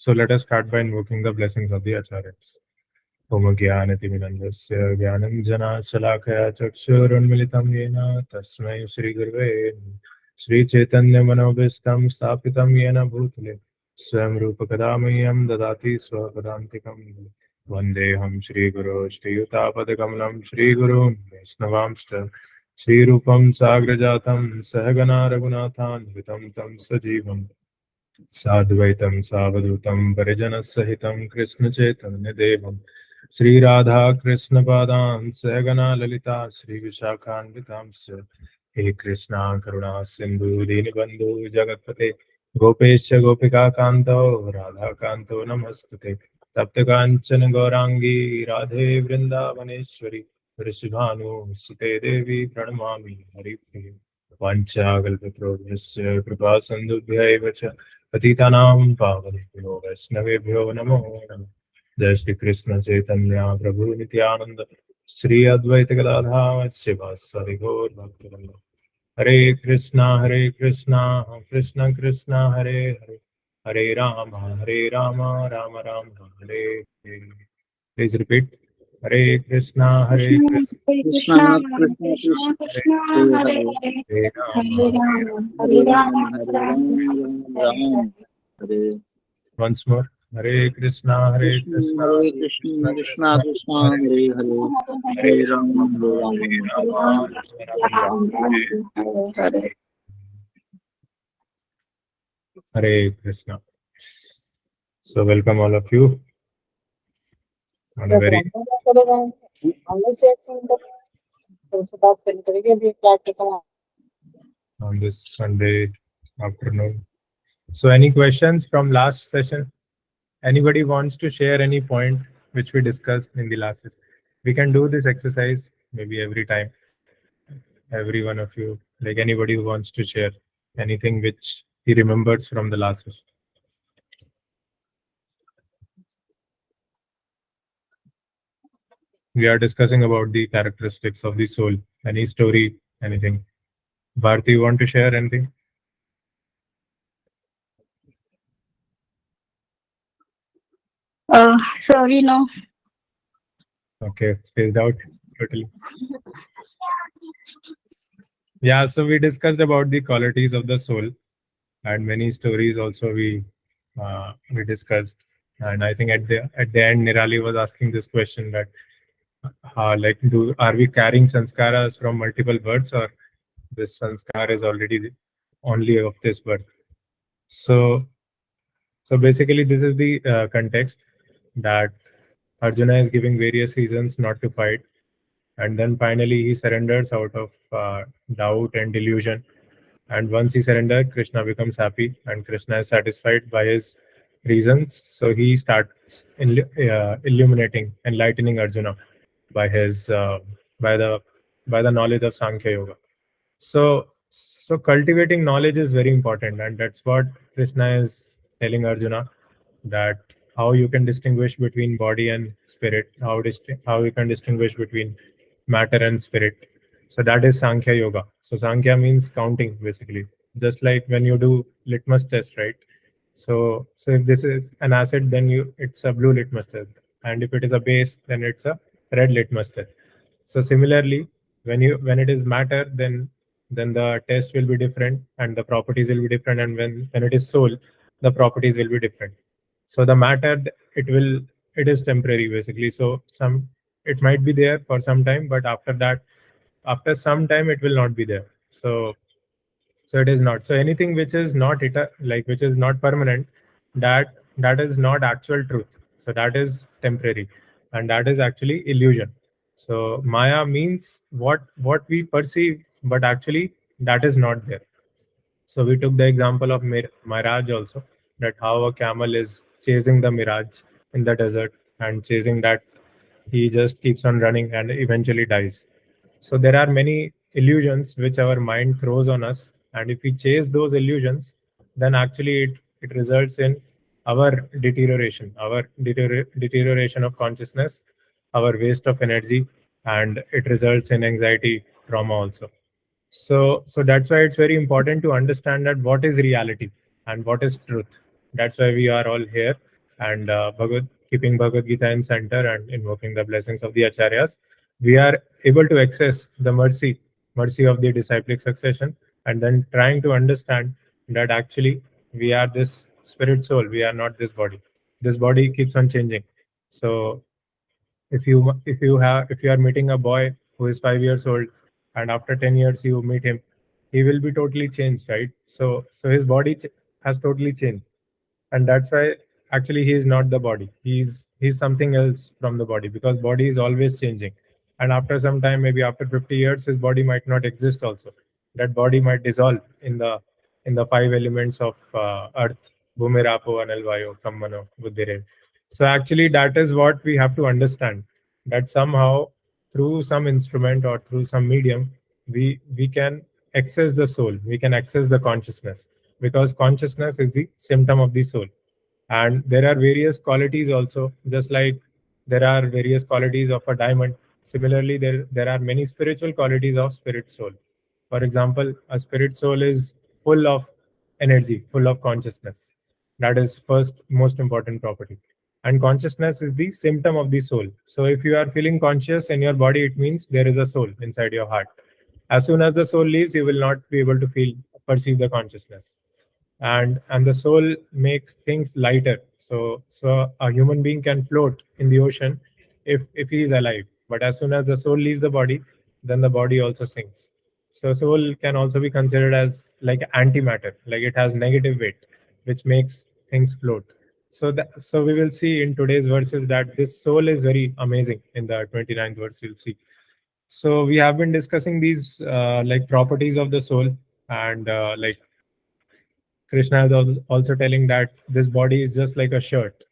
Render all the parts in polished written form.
So let us start by invoking the blessings of the Acharyas. Om Jnanatimirandasya Jnananjana Shalakaya Chakshurunmilitam Yena Tasmai Shri Gurave Shri Chaitanya Manobhistam Stapitam Yena Bhutale Swam Rupa Kadamayam Dadati Swapadantikam Vandeham Shri Guru Shri Yutapadakamalam Shri Guru Vaisnavamshta Shri Rupam Sagrajatam Sahagana Raghunathan Vitam Tam Sajivam साद्वैतं सावधूतं परिजनसहितं कृष्णचैतन्यदेवं Shri Radha कृष्णपादान् सहगना Lalita श्रीविशाखान्वितांश्च हे कृष्णा करुणा सिन्धु दीनबन्धु जगत्पते गोपेश गोपिकान्तो राधाकान्तो नमस्तुते तप्तकाञ्चन गौराङ्गी राधे वृन्दावनेश्वरि वृषभानुसुते देवी प्रणमामि हरिप्रिये वाञ्छाकल्पतरुभ्यश्च कृपासिन्धुभ्यैव च पतितानां पावनेभ्यो वैष्णवेभ्यो नमो नमः। जय श्री कृष्ण चैतन्य प्रभु नित्यानंद श्री अद्वैत गदाधर शिवासादि गौर भक्तवृंद। Hare Krishna Krishna Krishna Hare Hare Hare Rama Rama Rama Hare Hare. Please repeat Hare Krishna Krishna Krishna Krishna Krishna Krishna Hare Hare Hare Hare Hare Rama Hare Rama Hare Hare Rama Rama Hare Rama Rama Rama Rama Hare Rama Hare Hare once more Hare Krishna Krishna Hare Krishna Krishna Krishna Krishna Hare Hare Hare Hare Hare Ram Rama Hare Hare Rama Ram Rama Rama Ram Rama Hare Hare Hare Krishna. So welcome all of you on a very on this Sunday afternoon. So any questions from last session? Anybody wants to share any point which we discussed in the last session? We can do this exercise maybe every time. Every one of you, like anybody who wants to share anything which he remembers from the last session. We are discussing about the characteristics of the soul. Any story, anything. Bharti, you want to share anything? Sorry, no. Okay, spaced out totally. Yeah, so we discussed about the qualities of the soul, and many stories also we discussed. And I think at the end, Nirali was asking this question that like are we carrying sanskaras from multiple births, or this sanskar is already only of this birth? So basically, this is the context that Arjuna is giving various reasons not to fight, and then finally he surrenders out of doubt and delusion. And once he surrenders, Krishna becomes happy, and Krishna is satisfied by his reasons. So he starts enlightening Arjuna by his by the knowledge of Sankhya Yoga. So cultivating knowledge is very important, and that's what Krishna is telling Arjuna, that how you can distinguish between body and spirit, how you can distinguish between matter and spirit. So that is Sankhya Yoga. So Sankhya means counting, basically, just like when you do litmus test, right? So if this is an acid, then it's a blue litmus test, and if it is a base, then it's a red litmus test. So similarly, when it is matter, then the test will be different and the properties will be different, and when it is soul, the properties will be different. So the matter, it is temporary, basically. So it might be there for some time, but after some time it will not be there. So it is not. So anything which is not which is not permanent, that is not actual truth. So that is temporary, and that is actually illusion. So Maya means what we perceive, but actually that is not there. So we took the example of mirage also, that how a camel is chasing the mirage in the desert, and chasing that, he just keeps on running and eventually dies. So there are many illusions which our mind throws on us, and if we chase those illusions, then actually it results in our deterioration of consciousness, our waste of energy, and it results in anxiety, trauma also. So that's why it's very important to understand that what is reality and what is truth. That's why we are all here. and keeping Bhagavad Gita in center and invoking the blessings of the acharyas, we are able to access the mercy of the disciplic succession, and then trying to understand that actually we are this spirit soul, we are not this body. This body keeps on changing. So if you are meeting a boy who is 5 years old, and after 10 years you meet him, he will be totally changed, right? So his body has totally changed, and that's why actually he is not the body, he's something else from the body, because body is always changing. And after some time, maybe after 50 years, his body might not exist also. That body might dissolve in the five elements of earth: bhumirapo analvayo kammano buddhire. So actually that is what we have to understand, that somehow through some instrument or through some medium, we can access the soul, we can access the consciousness, because consciousness is the symptom of the soul. And there are various qualities also, just like there are various qualities of a diamond. Similarly, there are many spiritual qualities of spirit soul. For example, a spirit soul is full of energy, full of consciousness. That is first most important property. And consciousness is the symptom of the soul. So if you are feeling conscious in your body, it means there is a soul inside your heart. As soon as the soul leaves, you will not be able to perceive the consciousness. And the soul makes things lighter. So a human being can float in the ocean if he is alive, but as soon as the soul leaves the body, then the body also sinks. So soul can also be considered as like antimatter, like it has negative weight, which makes things float. So we will see in today's verses that this soul is very amazing. In the 29th verse you'll see. So we have been discussing these like properties of the soul, and like Krishna is also telling that this body is just like a shirt.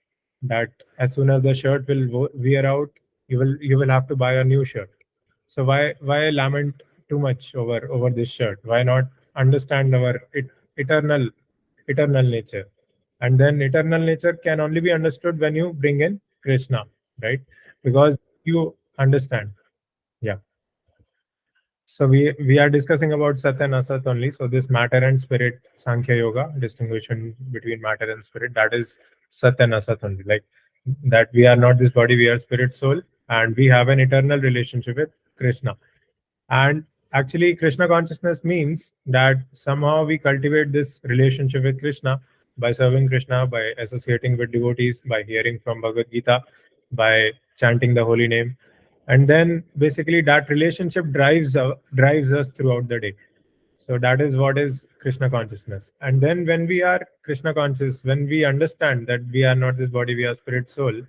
That as soon as the shirt will wear out, you will have to buy a new shirt. So why lament too much over this shirt? Why not understand our eternal eternal nature? And then eternal nature can only be understood when you bring in Krishna, right? Because you understand. Yeah. So we are discussing about Sat and Asat only. So this matter and spirit Sankhya Yoga, distinguishing between matter and spirit, that is Sat and Asat only. Like that we are not this body, we are spirit soul, and we have an eternal relationship with Krishna. And actually, Krishna consciousness means that somehow we cultivate this relationship with Krishna by serving Krishna, by associating with devotees, by hearing from Bhagavad Gita, by chanting the holy name. And then basically that relationship drives us throughout the day. So that is what is Krishna consciousness. And then when we are Krishna conscious, when we understand that we are not this body, we are spirit soul,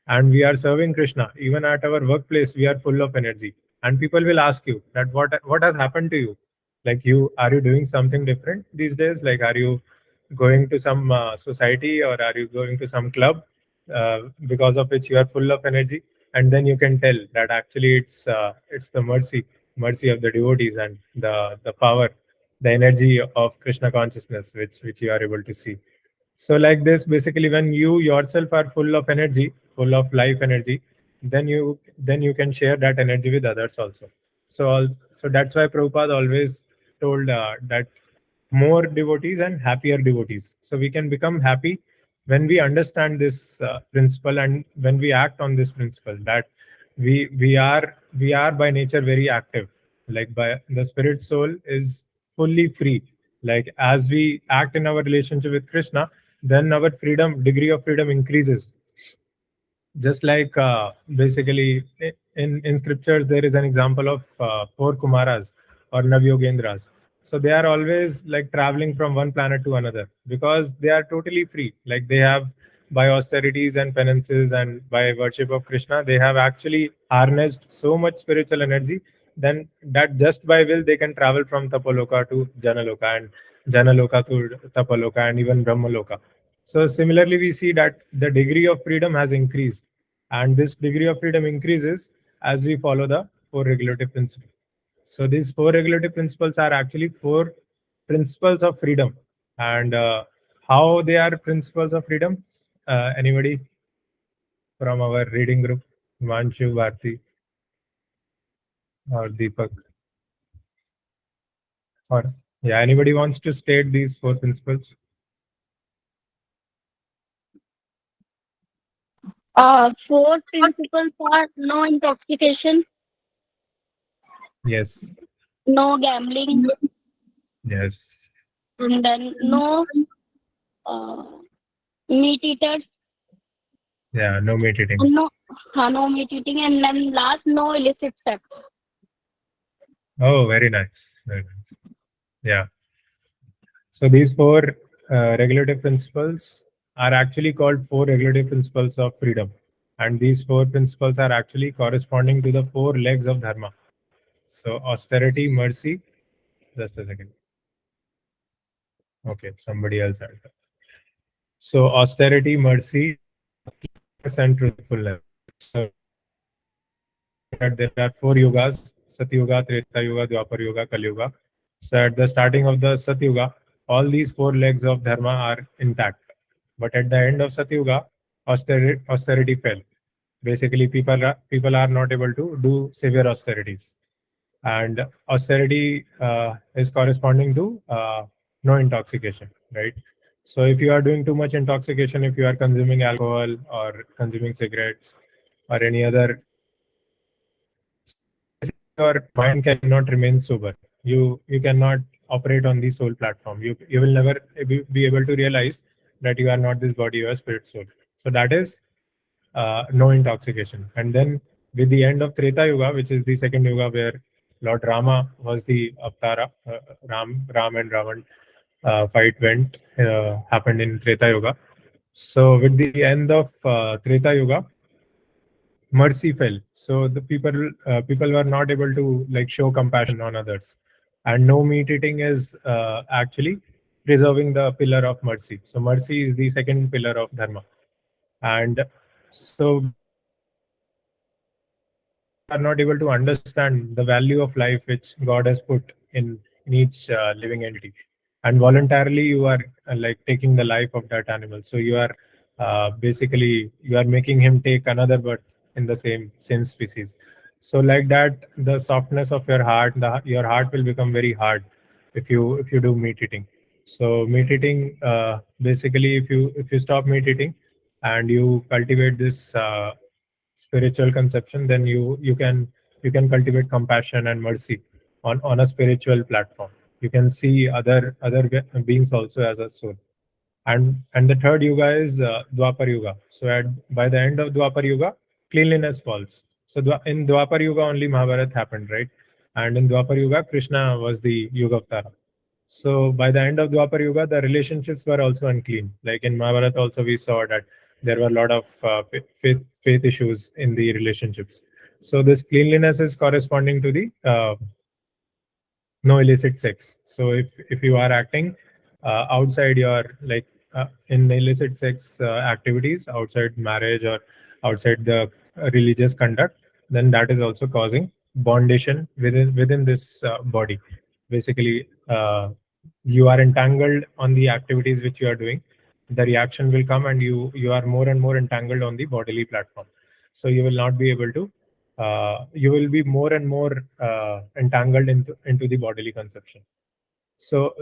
and we are serving Krishna, even at our workplace, we are full of energy. And people will ask you that what has happened to you? Like you are you doing something different these days? Like are you going to some society, or are you going to some club because of which you are full of energy? And then you can tell that actually it's the mercy of the devotees, and the power, the energy of Krishna consciousness, which you are able to see. So like this, basically, when you yourself are full of energy, full of life energy, then you can share that energy with others also. So that's why Prabhupada always told that more devotees and happier devotees. So we can become happy when we understand this principle, and when we act on this principle, that we are by nature very active. Like by the spirit soul is fully free. Like as we act in our relationship with Krishna, then our degree of freedom increases. Just like basically in scriptures there is an example of four kumaras or navyogendras. So they are always like traveling from one planet to another, because they are totally free. Like they have, by austerities and penances and by worship of Krishna, they have actually harnessed so much spiritual energy, then that just by will they can travel from Tapaloka to Janaloka, and Janaloka to Tapaloka, and even Brahmaloka. So similarly, we see that the degree of freedom has increased, and this degree of freedom increases as we follow the four regulative principles. So these four regulative principles are actually four principles of freedom, and how they are principles of freedom. Anybody from our reading group, Manshu, Bharti, or Deepak, or yeah, anybody wants to state these four principles? Four principles are no intoxication, Yes. no gambling, Yes. and then no uh, meat eaters, Yeah. No meat eating. and no meat eating, and then last, no illicit sex. Oh, very nice. Very nice. Yeah. So these four regulative principles are actually called four regulative principles of freedom. And these four principles are actually corresponding to the four legs of dharma. So austerity, mercy. Just a second. Okay, somebody else had that. So austerity, mercy, and truthfulness. So that there are four yugas: Satyuga, Treta Yuga, Dwapar Yuga, Kali Yuga. So at the starting of the Satyuga, all these four legs of dharma are intact. But at the end of Satyuga, austerity fell. Basically, people are not able to do severe austerities, and austerity is corresponding to no intoxication, right? So if you are doing too much intoxication, if you are consuming alcohol or consuming cigarettes or any other, your mind cannot remain sober. You cannot operate on the soul platform. You will never be able to realize that you are not this body, you are spirit soul. So that is no intoxication. And then with the end of Treta Yuga, which is the second yuga where Lord Rama was the Avtara, Ram and Ravan fight happened in Treta Yuga. So with the end of Treta Yuga, mercy fell. So the people were not able to like show compassion on others, and no meat eating is actually preserving the pillar of mercy. So mercy is the second pillar of dharma. And so people are not able to understand the value of life which God has put in each living entity. And voluntarily, you are like taking the life of that animal. So you are basically you are making him take another birth in the same species. So like that, the softness of your heart, your heart will become very hard if you do meat eating. So meat eating, basically, if you stop meat eating and you cultivate this spiritual conception, then you can cultivate compassion and mercy on a spiritual platform. You can see other beings also as a soul. And the third yuga is Dwapar Yuga. So by the end of Dwapar Yuga, cleanliness falls. So in Dwapar Yuga only Mahabharata happened, right? And in Dwapar Yuga, Krishna was the Yuga Avtara. So by the end of Dwapar Yuga, the relationships were also unclean. Like in Mahabharata, also we saw that there were a lot of faith issues in the relationships. So this cleanliness is corresponding to the no illicit sex. So if you are acting outside your like in illicit sex activities outside marriage or outside the religious conduct, then that is also causing bondation within this body. Basically, you are entangled on the activities which you are doing. The reaction will come, and you are more and more entangled on the bodily platform. So you will not be able to you will be more and more entangled into the bodily conception. So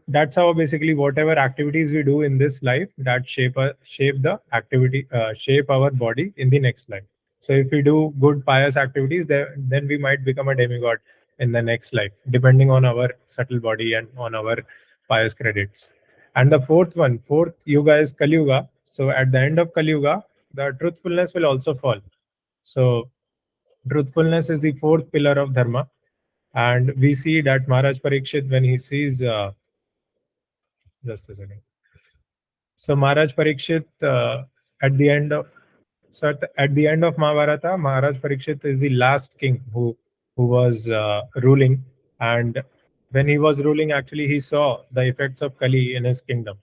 that's how basically whatever activities we do in this life, that shape our body in the next life. So if we do good pious activities, then we might become a demigod in the next life, depending on our subtle body and on our pious credits. And the fourth yuga is Kali Yuga. So at the end of Kali Yuga, the truthfulness will also fall. So truthfulness is the fourth pillar of dharma. And we see that Maharaj Parikshit, when he sees, just a second. So Maharaj Parikshit, at the end of at the end of Mahabharata, Maharaj Parikshit is the last king who was ruling, and when he was ruling, actually he saw the effects of Kali in his kingdom,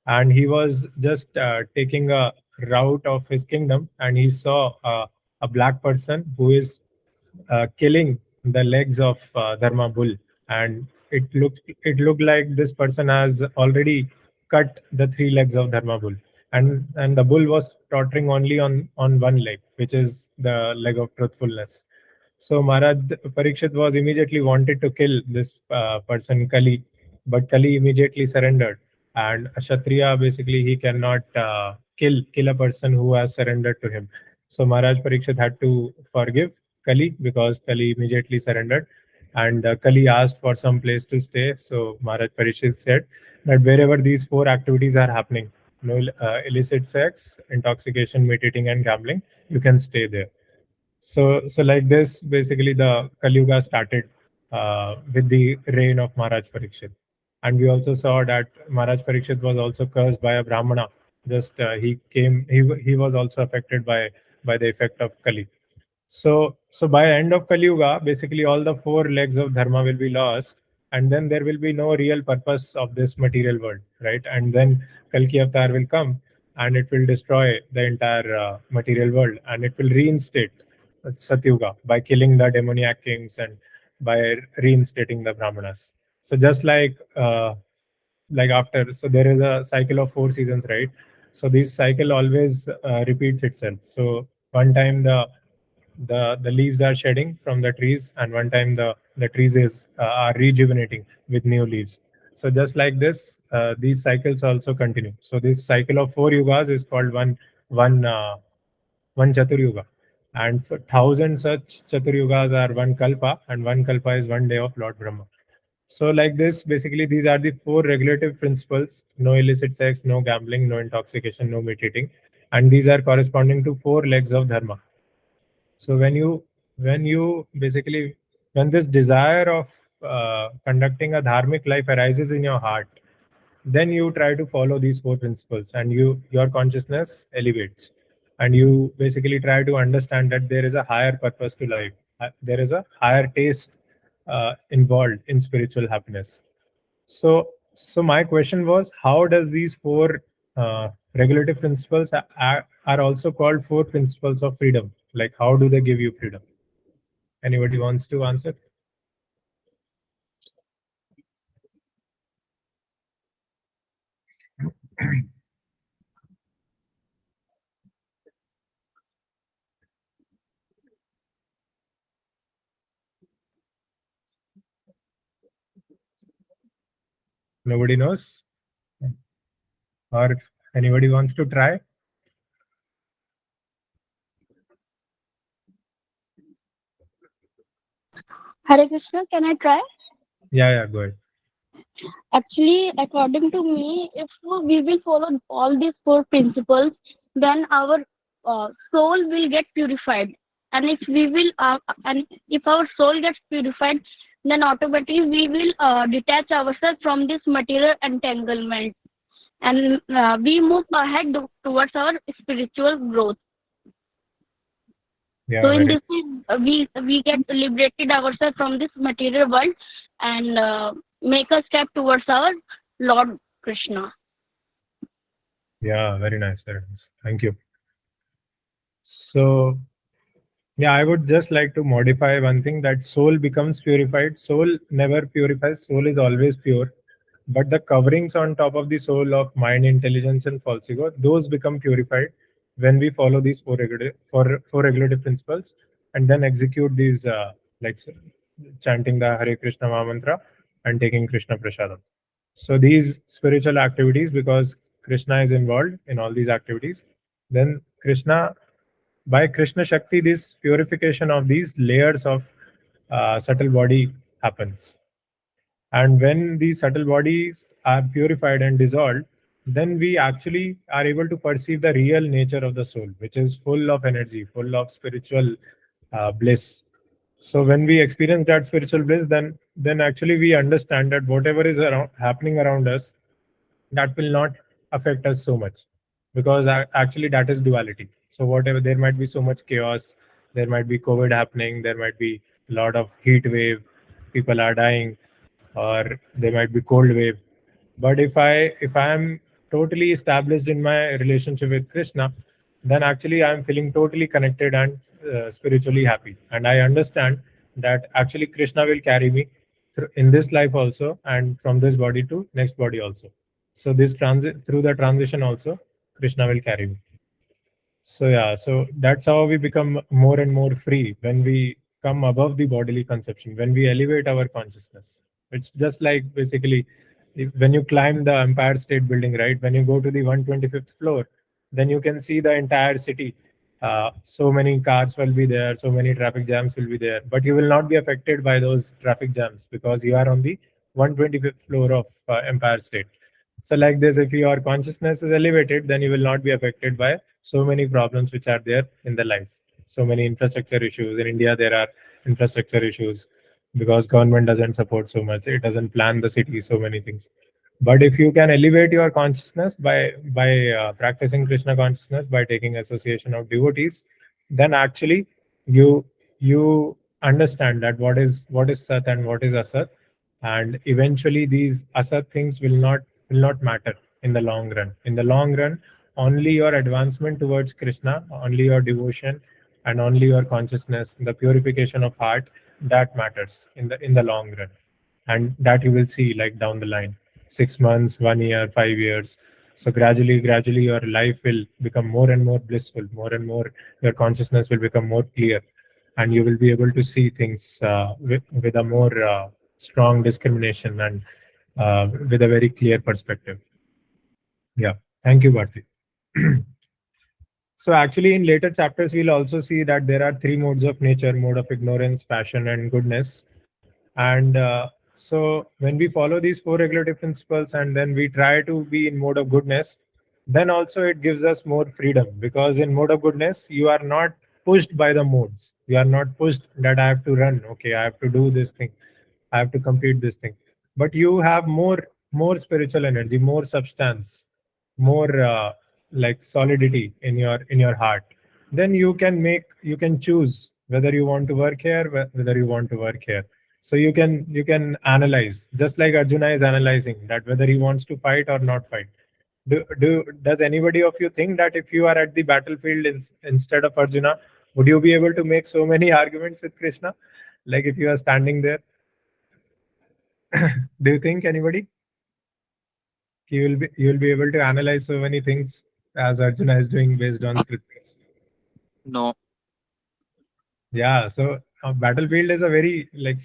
and he was just taking a route of his kingdom, and he saw a black person who is killing the legs of Dharma bull, and it looked like this person has already cut the three legs of Dharma bull, and the bull was tottering only on one leg, which is the leg of truthfulness. So Maharaj Parikshit was immediately wanted to kill this person Kali, but Kali immediately surrendered, and a kshatriya basically he cannot kill a person who has surrendered to him. So Maharaj Parikshit had to forgive Kali because Kali immediately surrendered, and Kali asked for some place to stay. So Maharaj Parikshit said that wherever these four activities are happening, no illicit sex, intoxication, meat eating, and gambling, you can stay there. So like this, basically the Kali Yuga started with the reign of Maharaj Parikshit. And we also saw that Maharaj Parikshit was also cursed by a Brahmana. Just he was also affected by the effect of Kali. So by end of Kali Yuga, basically all the four legs of dharma will be lost, and then there will be no real purpose of this material world, right? And then Kalki Avatar will come, and it will destroy the entire material world, and it will reinstate Satyuga by killing the demoniac kings and by reinstating the Brahmanas. So just like after, so there is a cycle of 4 seasons, right? So this cycle always repeats itself. So one time the leaves are shedding from the trees, and one time the trees are rejuvenating with new leaves. So just like this, these cycles also continue. So this cycle of 4 yugas is called one chatur yuga, and for 1,000 such chatur yugas are one kalpa, and one kalpa is one day of Lord Brahma. So like this, basically these are the four regulative principles: no illicit sex, no gambling, no intoxication, no meat eating, and these are corresponding to four legs of dharma. So when you basically, when this desire of conducting a dharmic life arises in your heart, then you try to follow these four principles, and your consciousness elevates, and you basically try to understand that there is a higher purpose to life. There is a higher taste involved in spiritual happiness. So my question was, how does these four regulative principles are also called four principles of freedom? Like, how do they give you freedom? Anybody wants to answer? Nobody knows, or anybody wants to try? Hare Krishna, can I try? Yeah, go ahead. Actually, according to me, if we will follow all these four principles, then our soul will get purified. And if we will, and if our soul gets purified, then automatically we will detach ourselves from this material entanglement, and we move ahead towards our spiritual growth. So Yeah, in very. this way, we get liberated ourselves from this material world, and make a step towards our Lord Krishna. Yeah, very nice, very nice. Thank you. So yeah, I would just like to modify one thing, that soul becomes purified. Soul never purifies. Soul is always pure. But the coverings on top of the soul of mind, intelligence, and false ego, those become purified when we follow these four regulative principles, and then execute these like chanting the Hare Krishna Maha Mantra and taking Krishna Prasadam. So these spiritual activities, because Krishna is involved in all these activities, then by Krishna Shakti, this purification of these layers of subtle body happens. And when these subtle bodies are purified and dissolved, then we actually are able to perceive the real nature of the soul, which is full of energy, full of spiritual bliss. So when we experience that spiritual bliss, then actually we understand that whatever is happening around us, that will not affect us so much, because actually that is duality. So whatever, there might be so much chaos, there might be COVID happening, there might be a lot of heat wave, people are dying, or there might be cold wave. But if I am totally established in my relationship with Krishna, then actually I am feeling totally connected and spiritually happy, and I understand that actually Krishna will carry me in this life also, and from this body to next body also. So this transit, through the transition also, Krishna will carry me. So yeah, so that's how we become more and more free, when we come above the bodily conception, when we elevate our consciousness. It's just like basically when you climb the Empire State Building, right? When you go to the 125th floor, then you can see the entire city. So many cars will be there, so many traffic jams will be there, but you will not be affected by those traffic jams because you are on the 125th floor of Empire State. So, like this, if your consciousness is elevated, then you will not be affected by so many problems which are there in the life. So many infrastructure issues. In India, there are infrastructure issues because government doesn't support so much. It doesn't plan the city, so many things. But if you can elevate your consciousness by practicing Krishna consciousness, by taking association of devotees, then actually you you understand that what is sat and what is asat, and eventually these asat things will not matter in the long run. In the long run, only your advancement towards Krishna, only your devotion, and only your consciousness, the purification of heart, that matters in the long run, and that you will see like down the line, 6 months, 1 year, 5 years. So gradually your life will become more and more blissful, more and more your consciousness will become more clear, and you will be able to see things with a more strong discrimination and with a very clear perspective. Yeah, thank you, Bharti. So actually, in later chapters, we'll also see that there are three modes of nature: mode of ignorance, passion, and goodness. And so when we follow these four regulative principles and then we try to be in mode of goodness, then also it gives us more freedom, because in mode of goodness, you are not pushed by the modes. You are not pushed that I have to run, okay, I have to do this thing, I have to complete this thing. But you have more spiritual energy, more substance, more like solidity in your heart. Then you can choose whether you want to work here, whether you want to work here. So you can analyze, just like Arjuna is analyzing that whether he wants to fight or not fight. Does anybody of you think that if you are at the battlefield instead of Arjuna, would you be able to make so many arguments with Krishna? Like if you are standing there, do you think anybody you will be able to analyze so many things as Arjuna is doing based on scriptures? No. Yeah, so a battlefield is a very like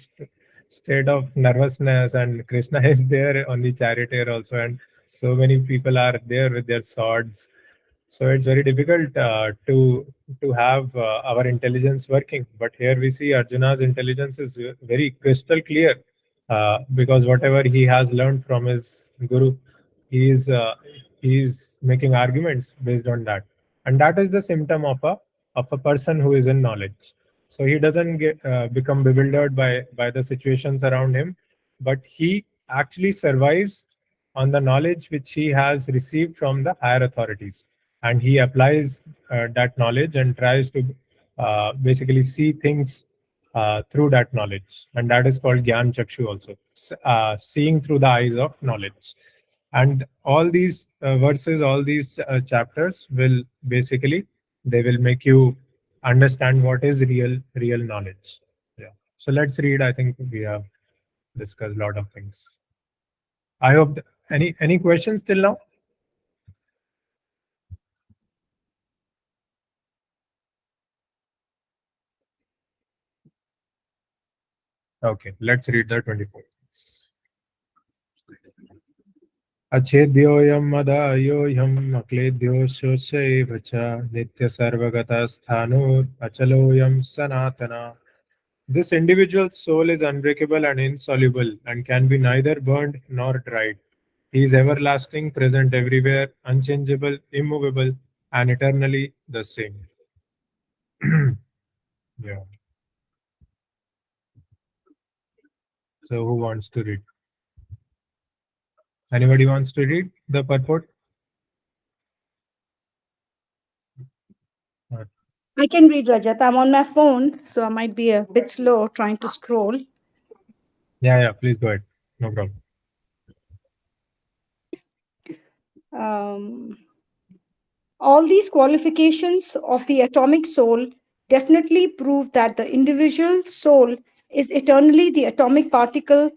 state of nervousness, and Krishna is there on the charioteer also, and so many people are there with their swords. So it's very difficult to have our intelligence working. But here we see Arjuna's intelligence is very crystal clear, because whatever he has learned from his guru, he is uh, he is making arguments based on that, and that is the symptom of a person who is in knowledge. So he doesn't become bewildered by the situations around him, but he actually survives on the knowledge which he has received from the higher authorities, and he applies that knowledge and tries to basically see things through that knowledge, and that is called Gyan Chakshu also, seeing through the eyes of knowledge. And all these verses, all these chapters will basically, they will make you understand what is real knowledge. Yeah. So let's read. I think we have discussed a lot of things. I hope any questions till now? Okay, let's read the 24. अच्छेद्योऽयं मदायोऽयम् अक्लेद्योऽशोच्यैव च नित्यसर्वगतस्थाणुर् अचलोऽयं सनातनः. This individual's soul is unbreakable and insoluble and can be neither burned nor dried. He is everlasting, present everywhere, unchangeable, immovable, and eternally the same. Yeah. So who wants to read? Anybody wants to read the purport? I can read, Rajat. I'm on my phone, so I might be a bit slow trying to scroll. Yeah, please go ahead. No problem. All these qualifications of the atomic soul definitely prove that the individual soul is eternally the atomic particle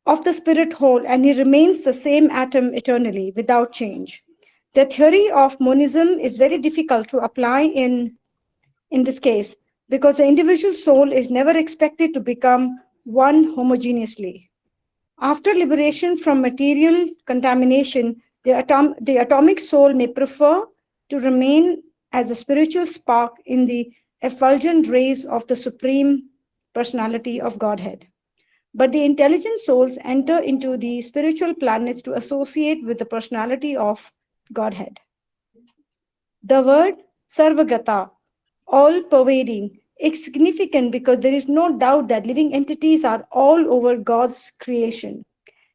of the spirit whole, and he remains the same atom eternally without change. The theory of monism is very difficult to apply in this case because the individual soul is never expected to become one homogeneously. After liberation from material contamination, the atomic soul may prefer to remain as a spiritual spark in the effulgent rays of the Supreme Personality of Godhead. But the intelligent souls enter into the spiritual planets to associate with the personality of Godhead. The word Sarvagata, all pervading, is significant because there is no doubt that living entities are all over God's creation.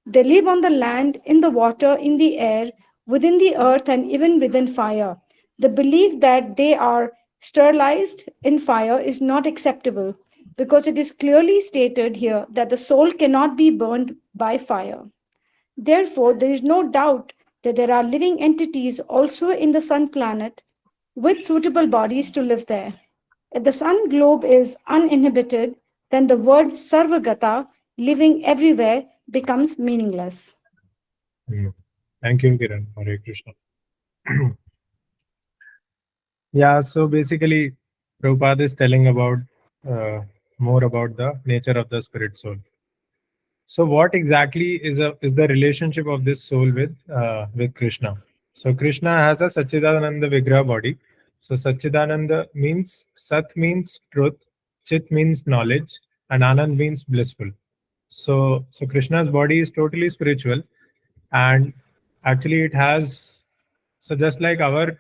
They live on the land, in the water, in the air, within the earth, and even within fire. The belief that they are sterilized in fire is not acceptable because it is clearly stated here that the soul cannot be burned by fire. Therefore, there is no doubt that there are living entities also in the sun planet with suitable bodies to live there. If the sun globe is uninhibited, then the word Sarvagata, living everywhere, becomes meaningless. Hmm. Thank you, Kiran. Hare Krishna. Yeah, so basically, Prabhupada is telling about uh, more about the nature of the spirit soul. So, what exactly is the relationship of this soul with Krishna? So, Krishna has a Satchidananda Vigraha body. So, Satchidananda means Sat means truth, Chit means knowledge, and Anand means blissful. So Krishna's body is totally spiritual, and actually it has, so just like our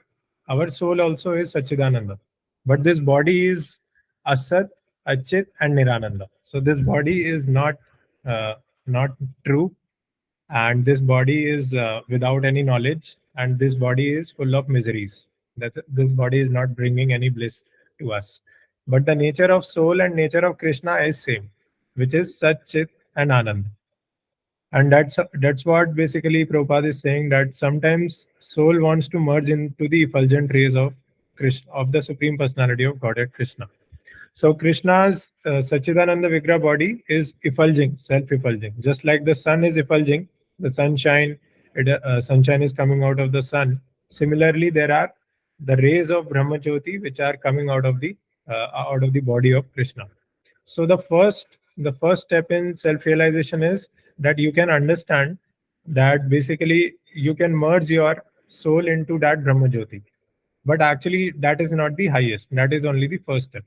soul also is Sachidananda, but this body is Asat, Achit, and Nirananda. So this body is uh, not true, and this body is without any knowledge, and this body is full of miseries. That this body is not bringing any bliss to us. But the nature of soul and nature of Krishna is same, which is Sat, Chit, and Anand. And that's what basically Prabhupada is saying, that sometimes soul wants to merge into the effulgent rays of Krishna, of the Supreme Personality of Godhead Krishna. So Krishna's Sachidananda Vigraha body is effulging, self-effulging. Just like the sun is effulging, the sunshine is coming out of the sun. Similarly, there are the rays of Brahma Jyoti which are coming out of the body of Krishna. So the first step in self-realization is that you can understand that basically you can merge your soul into that Brahma Jyoti. But actually, that is not the highest. That is only the first step.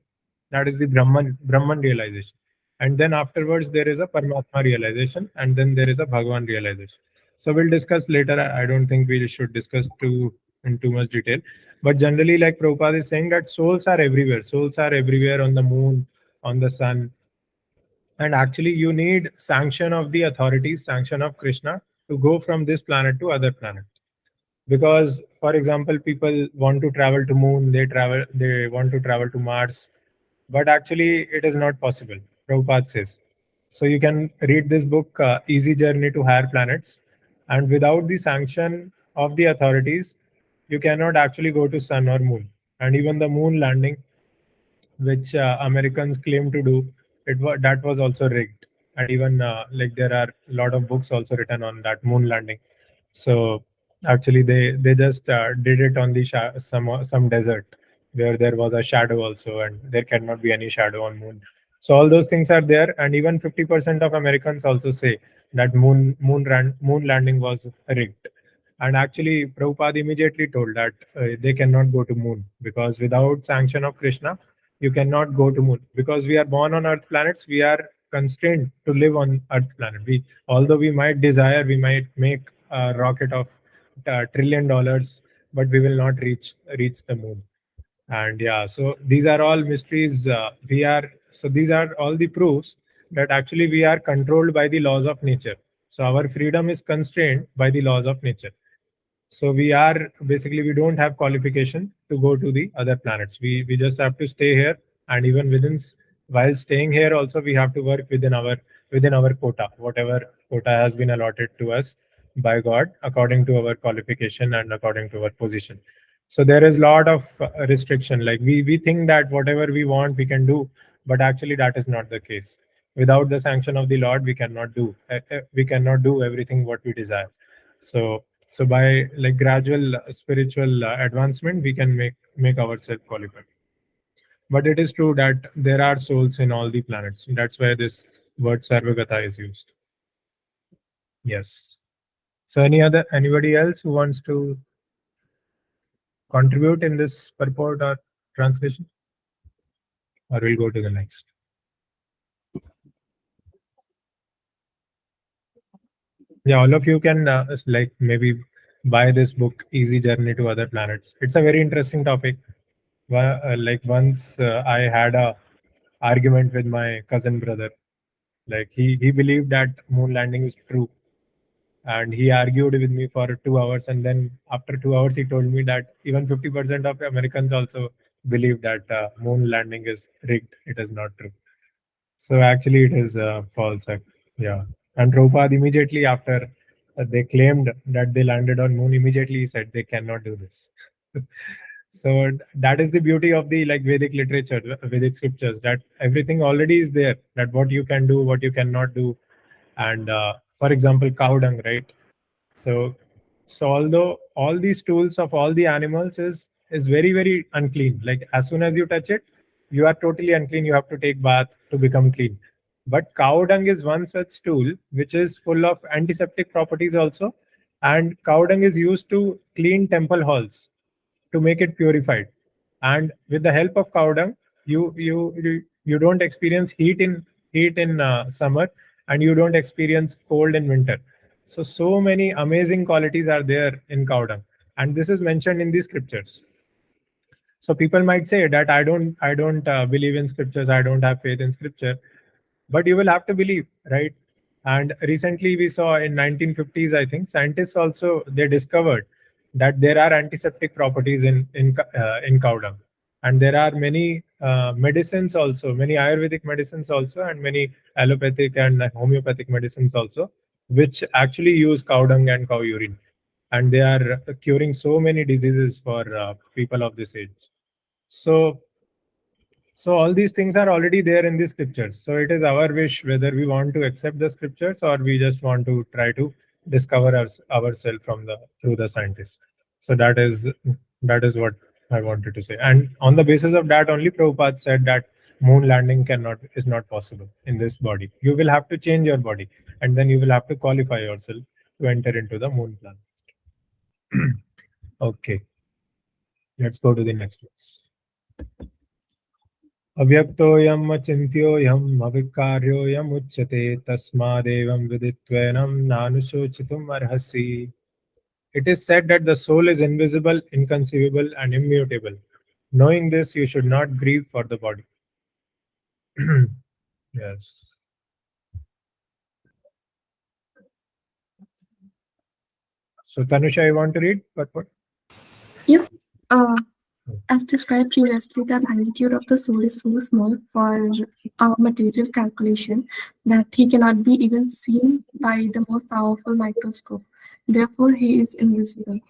That is the Brahman realization. And then afterwards, there is a Paramatma realization, and then there is a Bhagavan realization. So we'll discuss later. I don't think we should discuss in too much detail. But generally, like Prabhupada is saying, that souls are everywhere. Souls are everywhere on the moon, on the sun. And actually, you need sanction of the authorities, sanction of Krishna to go from this planet to other planet. Because for example, people want to travel to moon, they want to travel to Mars, but actually it is not possible, Prabhupada says. So you can read this book, Easy Journey to Higher Planets, and without the sanction of the authorities, you cannot actually go to sun or moon. And even the moon landing, which Americans claim to do, that was also rigged. And even like there are a lot of books also written on that moon landing. So actually, they just did it on the some desert where there was a shadow also, and there cannot be any shadow on moon. So all those things are there, and even 50% of Americans also say that moon landing was rigged. And actually, Prabhupada immediately told that they cannot go to moon because without sanction of Krishna, you cannot go to moon, because we are born on Earth planets. We are constrained to live on Earth planet. Although we might desire, we might make a rocket of $1 trillion, but we will not reach the moon. And yeah, so these are all mysteries. These are all the proofs that actually we are controlled by the laws of nature. So our freedom is constrained by the laws of nature. So we don't have qualification to go to the other planets. We just have to stay here, and even while staying here also we have to work within our quota, whatever quota has been allotted to us by God according to our qualification and according to our position. So there is a lot of restriction. Like we think that whatever we want we can do, but actually that is not the case. Without the sanction of the Lord, we cannot do everything what we desire. So by like gradual spiritual advancement, we can make ourselves qualified. But it is true that there are souls in all the planets. That's why this word Sarvagata is used. Yes. So anybody else who wants to contribute in this purport or translation, or we'll go to the next. Yeah, all of you can like maybe buy this book, Easy Journey to Other Planets. It's a very interesting topic. Like once I had a argument with my cousin brother. Like he believed that moon landing is true, and he argued with me for 2 hours. And then after 2 hours, he told me that even 50% of Americans also believe that moon landing is rigged. It is not true. So actually, it is false. Yeah. And Prabhupada immediately after they claimed that they landed on moon, immediately he said they cannot do this. So that is the beauty of the like Vedic literature, Vedic scriptures, that everything already is there. That what you can do, what you cannot do, and for example, cow dung, right? So, so although all these tools of all the animals is very unclean. Like as soon as you touch it, you are totally unclean. You have to take bath to become clean. But cow dung is one such tool which is full of antiseptic properties also, and cow dung is used to clean temple halls to make it purified. And with the help of cow dung, you don't experience heat in summer, and you don't experience cold in winter. So many amazing qualities are there in cow dung, and this is mentioned in the scriptures. So people might say that I don't believe in scriptures, I don't have faith in scripture, but you will have to believe, right? And recently we saw in 1950s, I think scientists also they discovered that there are antiseptic properties in cow dung, and there are many medicines also, many Ayurvedic medicines also, and many allopathic and homeopathic medicines also, which actually use cow dung and cow urine, and they are curing so many diseases for people of this age. So all these things are already there in the scriptures. So it is our wish whether we want to accept the scriptures or we just want to try to discover ourselves from the through the scientists. So that is what I wanted to say. And on the basis of that only, Prabhupada said that moon landing is not possible in this body. You will have to change your body, and then you will have to qualify yourself to enter into the moon planet. Okay, let's go to the next one. अव्यक्तोऽयम् अचिन्त्योऽयम् अविकार्योऽयमुच्यते तस्मादेवं विदित्वैनं नानुशोचितुम् अर्हसि. It is said that the soul is invisible, inconceivable, and immutable. Knowing this, you should not grieve for the body. Yes. So, Tanusha, you want to read? What? Yep. As described previously, the magnitude of the soul is so small for our material calculation that he cannot be even seen by the most powerful microscope. Therefore, he is invisible.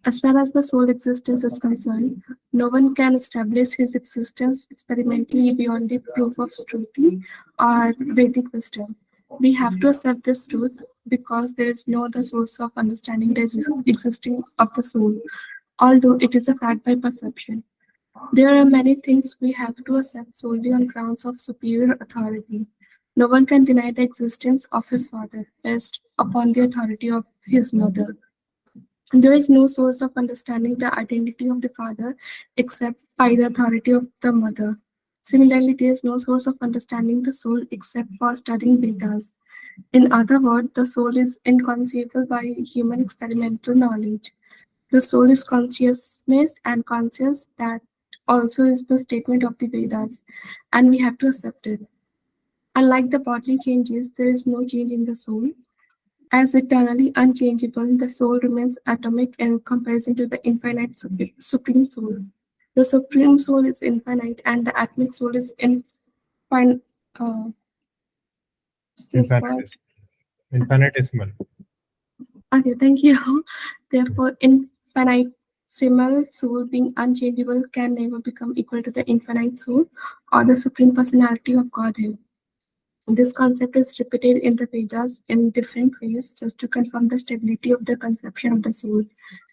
As far as the soul existence is concerned, no one can establish his existence experimentally beyond the proof of Shruti or Vedic wisdom. We have to accept this truth because there is no other source of understanding the existing of the soul, although it is a fact by perception. There are many things we have to accept solely on grounds of superior authority. No one can deny the existence of his father based upon the authority of his mother. There is no source of understanding the identity of the father except by the authority of the mother. Similarly, there is no source of understanding the soul except for studying Vedas. In other words, the soul is inconceivable by human experimental knowledge. The soul is consciousness, and conscious that also is the statement of the Vedas, and we have to accept it. Unlike the bodily changes, there is no change in the soul. As eternally unchangeable, the soul remains atomic in comparison to the infinite supreme soul. The supreme soul is infinite, and the atomic soul is infinite. This part. Infinitesimal. Okay, thank you. Therefore, infinitesimal soul being unchangeable can never become equal to the infinite soul or the supreme personality of Godhead. This concept is repeated in the Vedas in different ways just to confirm the stability of the conception of the soul.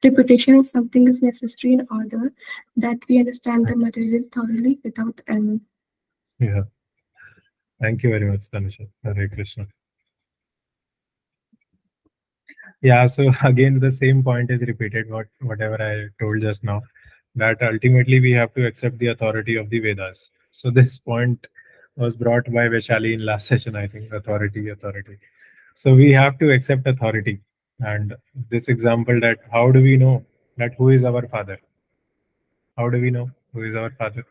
Repetition of something is necessary in order that we understand the material thoroughly without error. Yeah. Thank you very much, Tanusha. Hare Krishna. Yeah, so again, the same point is repeated, whatever I told just now, that ultimately we have to accept the authority of the Vedas. So this point was brought by Vaishali in last session, I think, authority. So we have to accept authority. And this example, that how do we know that who is our father? How do we know who is our father?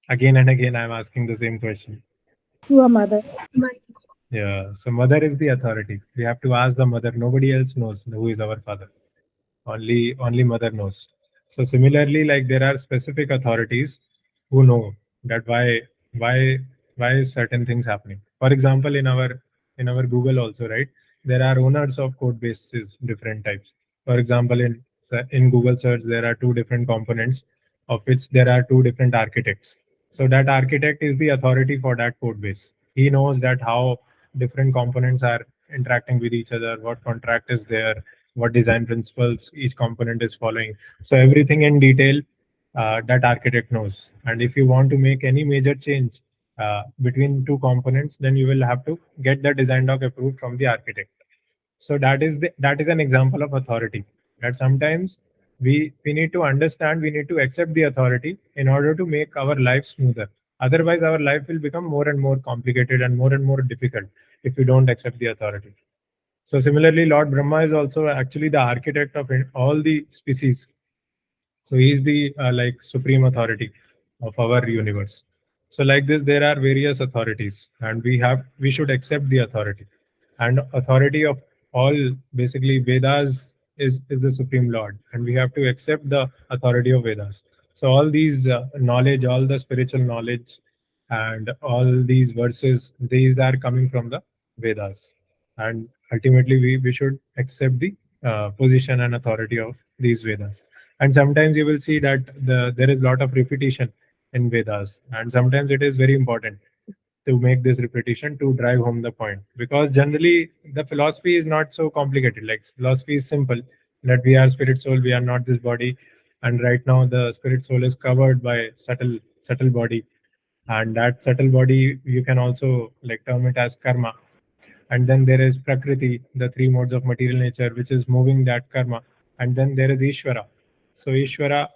Again and again, I'm asking the same question. Your mother. My Yeah, so mother is the authority. We have to ask the mother. Nobody else knows who is our father. Only mother knows. So similarly, like there are specific authorities who know that why why is certain things happening. For example, in our Google also, right, there are owners of code bases, different types. For example, in Google search there are two different components, of which there are two different architects. So that architect is the authority for that code base. He knows that how different components are interacting with each other, what contract is there, what design principles each component is following. So everything in detail, that architect knows. And if you want to make any major change between two components, then you will have to get the design doc approved from the architect. So that is an example of authority. That sometimes we need to understand, we need to accept the authority in order to make our life smoother. Otherwise, our life will become more and more complicated and more difficult if we don't accept the authority. So similarly, Lord Brahma is also actually the architect of all the species. So he is the like supreme authority of our universe. So like this, there are various authorities, and we should accept the authority. And authority of all, basically Vedas is the supreme Lord, and we have to accept the authority of Vedas. So all these knowledge, all the spiritual knowledge, and all these verses, these are coming from the Vedas, and ultimately we should accept the position and authority of these Vedas. And sometimes you will see that there is a lot of repetition in Vedas, and sometimes it is very important to make this repetition to drive home the point, because generally the philosophy is not so complicated. Like philosophy is simple, that we are spirit soul, we are not this body, and right now the spirit soul is covered by subtle body, and that subtle body you can also like term it as karma. And then there is prakriti, the three modes of material nature, which is moving that karma. And then there is Ishvara. So Ishvara,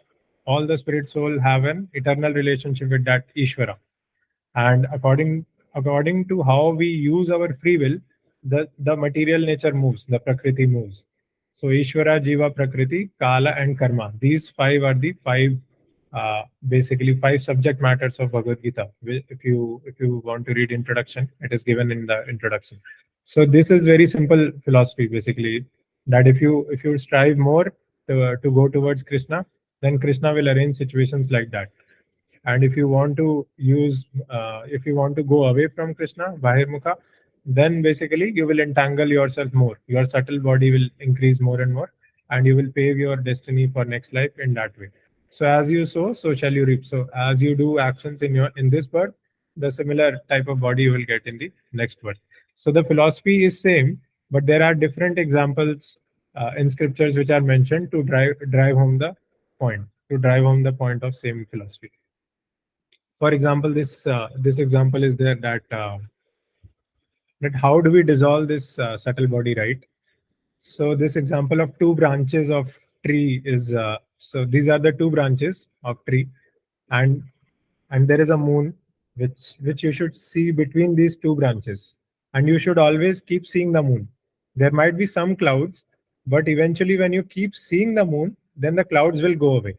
all the spirit soul have an eternal relationship with that Ishvara. And according to how we use our free will, the material nature moves, the prakriti moves. So Ishvara, Jiva, Prakriti, Kala, and Karma, these five are the five basically five subject matters of Bhagavad Gita. If you want to read introduction, it is given in the introduction. So this is very simple philosophy, basically, that if you strive more to go towards Krishna, then Krishna will arrange situations like that. And if you want to go away from Krishna, bahirmukha, then basically you will entangle yourself more. Your subtle body will increase more and more, and you will pave your destiny for next life in that way. So as you sow, so shall you reap. So as you do actions in this birth, the similar type of body you will get in the next birth. So the philosophy is same, but there are different examples in scriptures which are mentioned to drive home the point, of same philosophy. For example, this example is there, that how do we dissolve this subtle body, right? So this example of two branches of tree is, so these are the two branches of tree, and there is a moon which you should see between these two branches, and you should always keep seeing the moon. There might be some clouds, but eventually when you keep seeing the moon, then the clouds will go away.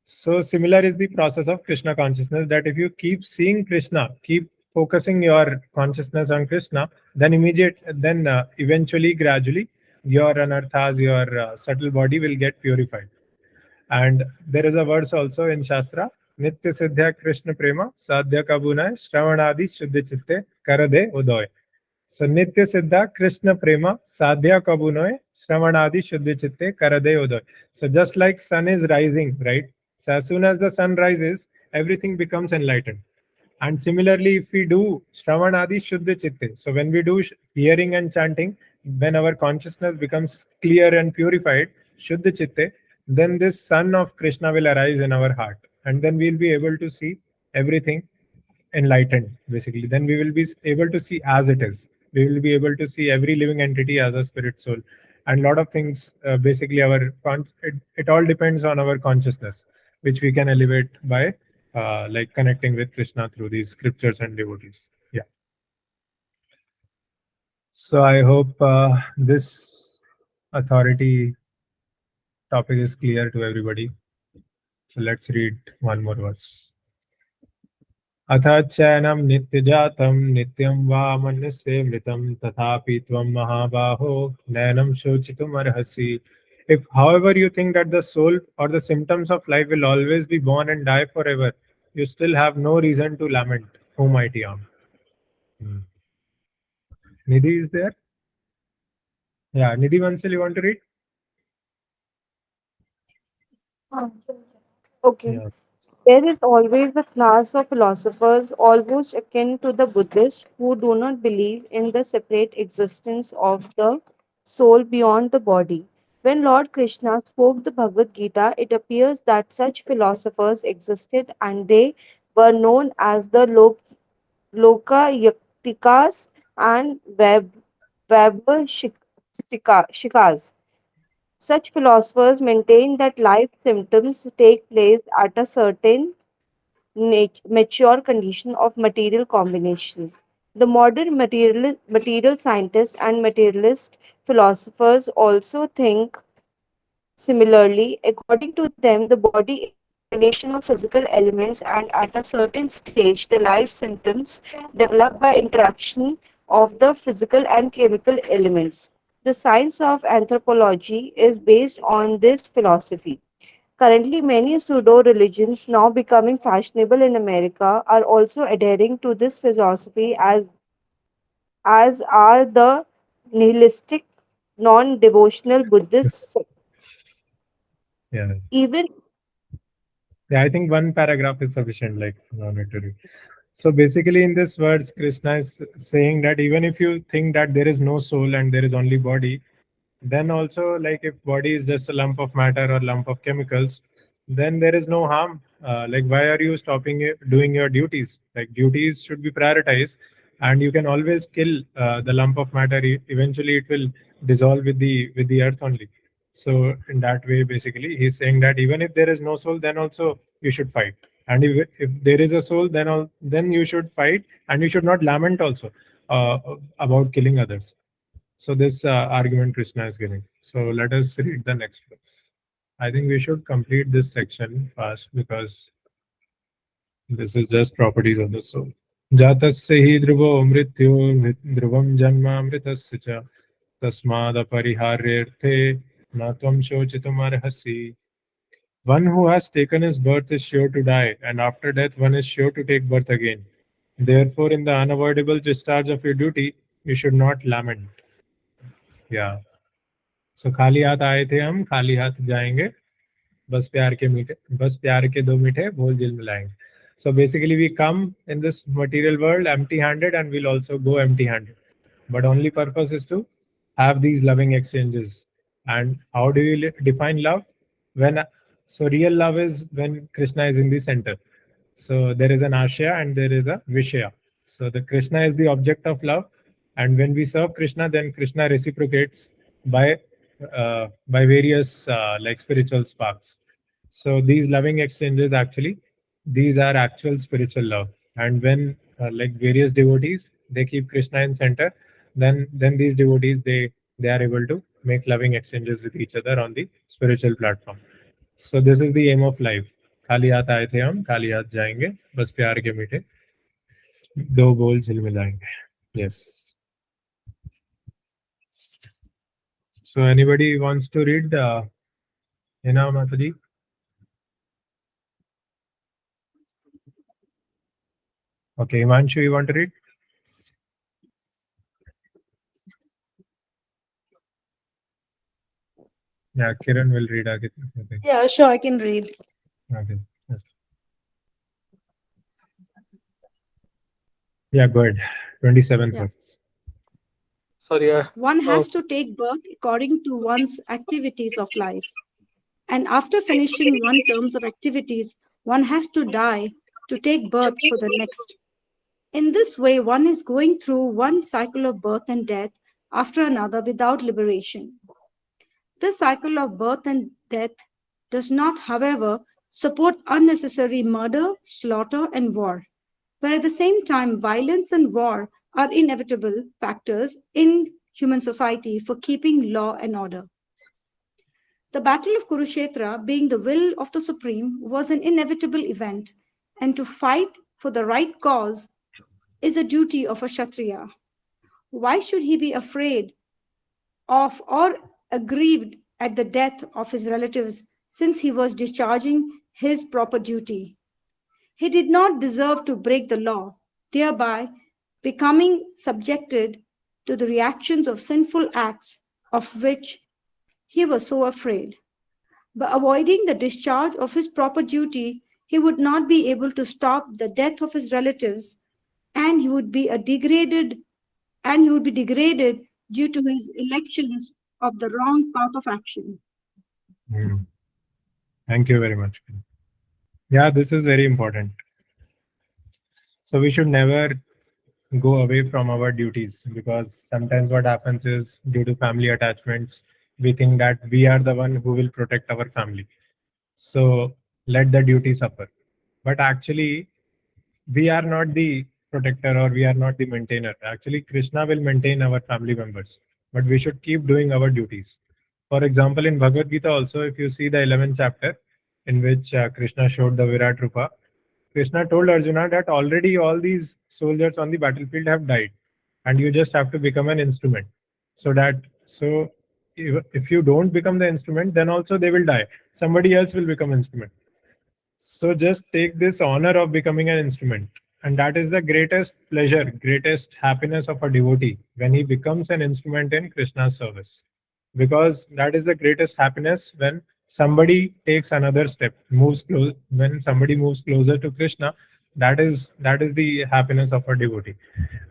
So similar is the process of Krishna consciousness, that if you keep seeing Krishna, keep focusing your consciousness on Krishna, then eventually, gradually, your anarthas, your subtle body will get purified. And there is a verse also in Shastra, Nitya Siddhya Krishna Prema, Sadhya Kabunai, Shravanadi Shuddha Chitte, Karade Udoy. So Nitya Siddha Krishna Prema Sadhya Kabunoy Shravanadi Shuddhi Chitte Karade Udoy. So just like sun is rising, right? So as soon as the sun rises, everything becomes enlightened. And similarly, if we do Shravanadi Shuddhi Chitte, so when we do hearing and chanting, when our consciousness becomes clear and purified, Shuddhi Chitte, then this sun of Krishna will arise in our heart. And then we'll be able to see everything enlightened, basically. Then we will be able to see as it is. we will be able to see every living entity as a spirit soul. And a lot of things, basically, it all depends on our consciousness, which we can elevate by like connecting with Krishna through these scriptures and devotees. Yeah. So I hope this authority topic is clear to everybody. So let's read one more verse. अथाच्चैनं नित्यजातं नित्यं वा मन्यसे मृतं तथापि त्वं महाबाहो नैनं शोचितुमर्हसि. If, however, you think that the soul or the symptoms of life will always be born and die forever, you still have no reason to lament, O mighty arm. Nidhi is there? Yeah, Nidhi Vansal, you want to read? Okay. Yeah. There is always a class of philosophers, almost akin to the Buddhists, who do not believe in the separate existence of the soul beyond the body. When Lord Krishna spoke the Bhagavad Gita, it appears that such philosophers existed and they were known as the Lokayatikas and Vaibhashikas. Such philosophers maintain that life symptoms take place at a certain mature condition of material combination. The modern material scientists and materialist philosophers also think similarly. According to them, the body is a combination of physical elements, and at a certain stage, the life symptoms develop by interaction of the physical and chemical elements. The science of anthropology is based on this philosophy. Currently, many pseudo religions, now becoming fashionable in America, are also adhering to this philosophy, as are the nihilistic, non devotional Buddhist sects. Yeah. Even Yeah, I think one paragraph is sufficient, like no need to read. So basically, in this words, Krishna is saying that even if you think that there is no soul and there is only body, then also, like, if body is just a lump of matter or lump of chemicals, then there is no harm. Like, why are you stopping doing your duties? Like, duties should be prioritized, and you can always kill the lump of matter. Eventually, it will dissolve with the earth only. So in that way, basically, he's saying that even if there is no soul, then also you should fight. And if there is a soul, then you should fight, and you should not lament also about killing others. So this argument Krishna is giving. So let us read the next verse. I think we should complete this section fast because this is just properties of the soul. Jatasya hi dhruvo mrityu dhruvam janma mritasya cha tasmad apariharyarthe na tvam shochitum arhasi. One who has taken his birth is sure to die, and after death one is sure to take birth again. Therefore, in the unavoidable discharge of your duty, you should not lament. Yeah. सो खाली हाथ आए थे हम, खाली हाथ जाएंगे, बस प्यार के दो मीठे बोल दिल मिलाएंगे. So basically, we come in this material world empty-handed, and we'll also go empty-handed. But only purpose is to have these loving exchanges. And how do you define love? Real love is when Krishna is in the center. So there is an Ashya and there is a Vishaya. So the Krishna is the object of love, and when we serve Krishna, then Krishna reciprocates by various like spiritual sparks. So these loving exchanges, actually, these are actual spiritual love. And when like various devotees, they keep Krishna in center, then these devotees, they are able to make loving exchanges with each other on the spiritual platform. So this is the aim of life. खाली हाथ आए थे हम, खाली हाथ जाएंगे, बस प्यार के मीठे दो बोल झिलमिलाएंगे. Yes. So anybody wants to read Hina Mataji? Okay, Himanshu, you want to read? Yeah, Kiran will read. Okay. Yeah, sure, I can read. Okay. Yes. Yeah, go ahead. 27th Yeah. verse. Sorry, One has to take birth according to one's activities of life. And after finishing one terms of activities, one has to die to take birth for the next. In this way, one is going through one cycle of birth and death after another without liberation. This cycle of birth and death does not, however, support unnecessary murder, slaughter, and war, but at the same time, violence and war are inevitable factors in human society for keeping law and order. The Battle of Kurukshetra, being the will of the Supreme, was an inevitable event, and to fight for the right cause is a duty of a Kshatriya. Why should he be afraid of or aggrieved at the death of his relatives since he was discharging his proper duty? He did not deserve to break the law, thereby becoming subjected to the reactions of sinful acts of which he was so afraid. By avoiding the discharge of his proper duty, he would not be able to stop the death of his relatives, and he would be degraded due to his elections of the wrong path of action. Hmm. Thank you very much. Yeah, this is very important. So we should never go away from our duties, because sometimes what happens is, due to family attachments, we think that we are the one who will protect our family. So let the duty suffer. But actually, we are not the protector, or we are not the maintainer. Actually, Krishna will maintain our family members, but we should keep doing our duties. For example, in Bhagavad Gita also, if you see the 11th chapter, in which Krishna showed the Virat Rupa, Krishna told Arjuna that already all these soldiers on the battlefield have died, and you just have to become an instrument. So if you don't become the instrument, then also they will die. Somebody else will become instrument. So just take this honor of becoming an instrument. And that is the greatest pleasure, greatest happiness of a devotee, when he becomes an instrument in Krishna's service. Because that is the greatest happiness, when somebody takes another step, moves close, when somebody moves closer to Krishna, that is the happiness of a devotee.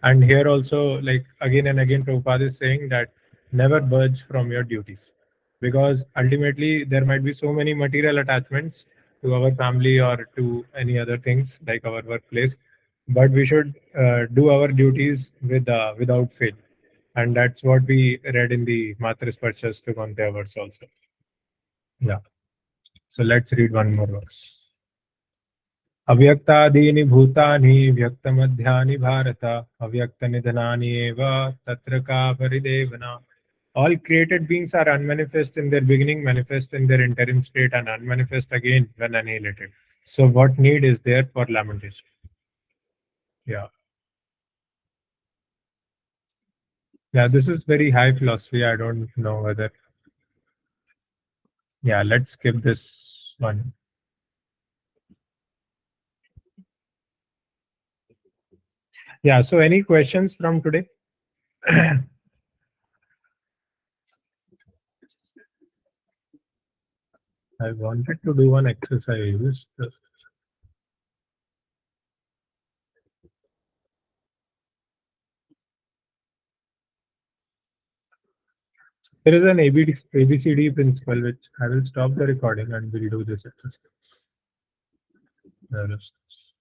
And here also, like again and again, Prabhupada is saying that never budge from your duties, because ultimately there might be so many material attachments to our family or to any other things like our workplace, but we should do our duties without fail. And that's what we read in the Matra Sparshas to Gantya verse also. Yeah. So let's read one more verse. अव्यक्तादीनि भूतानि व्यक्तमध्यानि भारत अव्यक्तनिधनानि एव तत्र का परिदेवना. All created beings are unmanifest in their beginning, manifest in their interim state, and unmanifest again when annihilated. So what need is there for lamentation? Yeah. Yeah, this is very high philosophy. I don't know whether... Yeah, let's skip this one. Yeah, so any questions from today? I wanted to do one exercise. There is an ABCD principle, which I will stop the recording and we'll do this exercise. There is this.